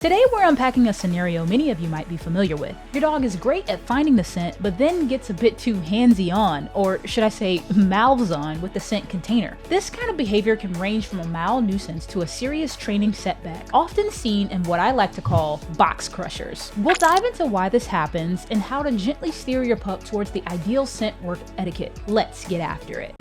Today we're unpacking a scenario many of you might be familiar with. Your dog is great at finding the scent, but then gets a bit too handsy-on, or should I say mouths-on, with the scent container. This kind of behavior can range from a mild nuisance to a serious training setback, often seen in what I like to call box crushers. We'll dive into why this happens and how to gently steer your pup towards the ideal scent work etiquette. Let's get after it.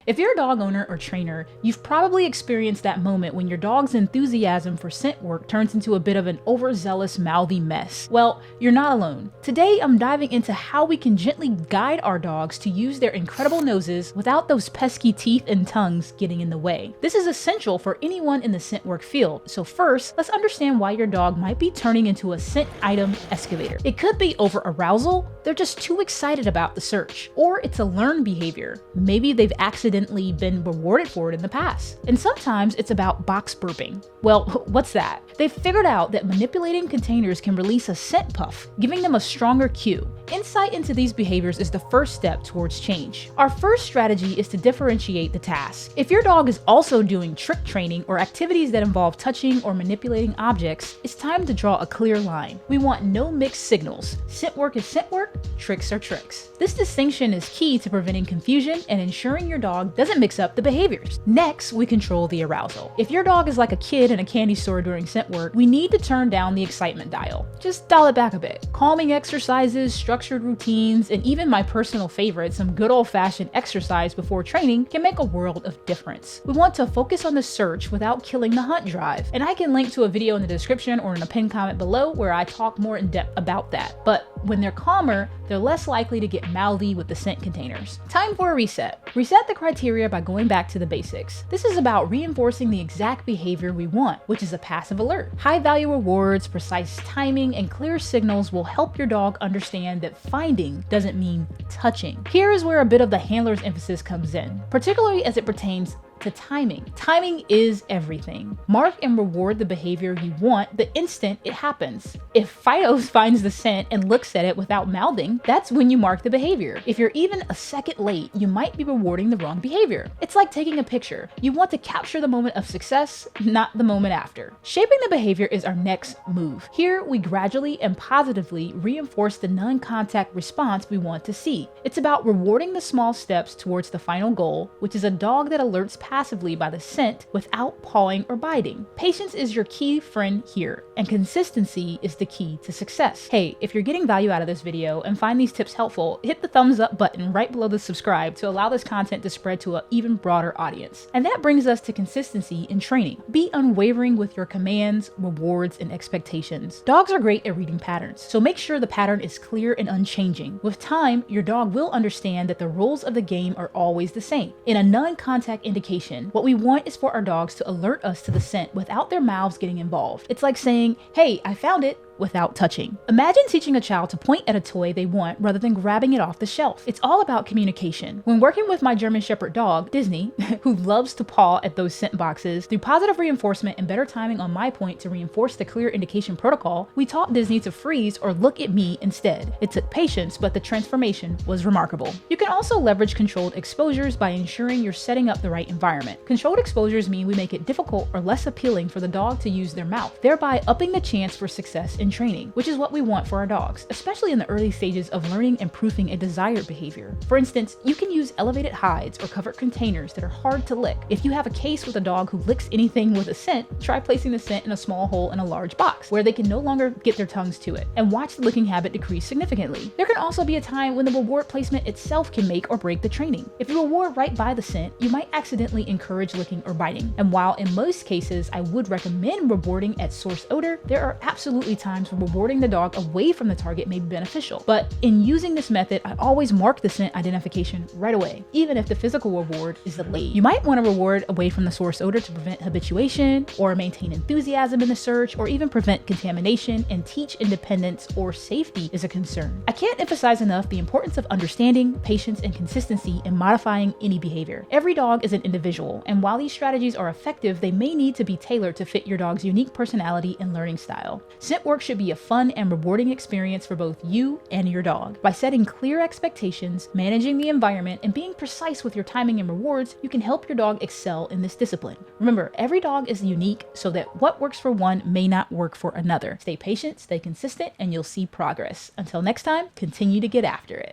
If you're a dog owner or trainer, you've probably experienced that moment when your dog's enthusiasm for scent work turns into a bit of an overzealous mouthy mess. Well, you're not alone. Today, I'm diving into how we can gently guide our dogs to use their incredible noses without those pesky teeth and tongues getting in the way. This is essential for anyone in the scent work field. So first, let's understand why your dog might be turning into a scent item excavator. It could be over arousal, they're just too excited about the search, or it's a learned behavior. Maybe they've accidentally been rewarded for it in the past. And sometimes it's about box burping. Well, what's that? They've figured out that manipulating containers can release a scent puff, giving them a stronger cue. Insight into these behaviors is the first step towards change. Our first strategy is to differentiate the task. If your dog is also doing trick training or activities that involve touching or manipulating objects, it's time to draw a clear line. We want no mixed signals. Scent work is scent work, tricks are tricks. This distinction is key to preventing confusion and ensuring your dog doesn't mix up the behaviors. Next, we control the arousal. If your dog is like a kid in a candy store during scent work, we need to turn down the excitement dial. Just dial it back a bit. Calming exercises, structured routines, and even my personal favorite, some good old-fashioned exercise before training, can make a world of difference. We want to focus on the search without killing the hunt drive. And I can link to a video in the description or in a pinned comment below where I talk more in depth about that. But when they're calmer, they're less likely to get mouthy with the scent containers. Time for a reset. Reset the criteria by going back to the basics. This is about reinforcing the exact behavior we want, which is a passive alert. High-value rewards, precise timing, and clear signals will help your dog understand that finding doesn't mean touching. Here is where a bit of the handler's emphasis comes in, particularly as it pertains to timing. Timing is everything. Mark and reward the behavior you want the instant it happens. If Fido finds the scent and looks at it without mouthing, that's when you mark the behavior. If you're even a second late, you might be rewarding the wrong behavior. It's like taking a picture. You want to capture the moment of success, not the moment after. Shaping the behavior is our next move. Here, we gradually and positively reinforce the non-contact response we want to see. It's about rewarding the small steps towards the final goal, which is a dog that alerts passively by the scent without pawing or biting. Patience is your key friend here, and consistency is the key to success. Hey, if you're getting value out of this video and find these tips helpful, hit the thumbs up button right below the subscribe to allow this content to spread to an even broader audience. And that brings us to consistency in training. Be unwavering with your commands, rewards, and expectations. Dogs are great at reading patterns, so make sure the pattern is clear and unchanging. With time, your dog will understand that the rules of the game are always the same. In a non-contact indication, what we want is for our dogs to alert us to the scent without their mouths getting involved. It's like saying, "Hey, I found it," without touching. Imagine teaching a child to point at a toy they want rather than grabbing it off the shelf. It's all about communication. When working with my German Shepherd dog, Disney, who loves to paw at those scent boxes, through positive reinforcement and better timing on my point to reinforce the clear indication protocol, we taught Disney to freeze or look at me instead. It took patience, but the transformation was remarkable. You can also leverage controlled exposures by ensuring you're setting up the right environment. Controlled exposures mean we make it difficult or less appealing for the dog to use their mouth, thereby upping the chance for success in training, which is what we want for our dogs, especially in the early stages of learning and proofing a desired behavior. For instance, you can use elevated hides or covered containers that are hard to lick. If you have a case with a dog who licks anything with a scent, try placing the scent in a small hole in a large box where they can no longer get their tongues to it, and watch the licking habit decrease significantly. There can also be a time when the reward placement itself can make or break the training. If you reward right by the scent, you might accidentally encourage licking or biting. And while in most cases I would recommend rewarding at source odor, there are absolutely times when rewarding the dog away from the target may be beneficial. But in using this method, I always mark the scent identification right away, even if the physical reward is delayed. You might want to reward away from the source odor to prevent habituation, or maintain enthusiasm in the search, or even prevent contamination and teach independence or safety is a concern. I can't emphasize enough the importance of understanding, patience, and consistency in modifying any behavior. Every dog is an individual, and while these strategies are effective, they may need to be tailored to fit your dog's unique personality and learning style. Scent work should should be a fun and rewarding experience for both you and your dog. By setting clear expectations, managing the environment, and being precise with your timing and rewards, you can help your dog excel in this discipline. Remember, every dog is unique, so that what works for one may not work for another. Stay patient, stay consistent, and you'll see progress. Until next time, continue to get after it.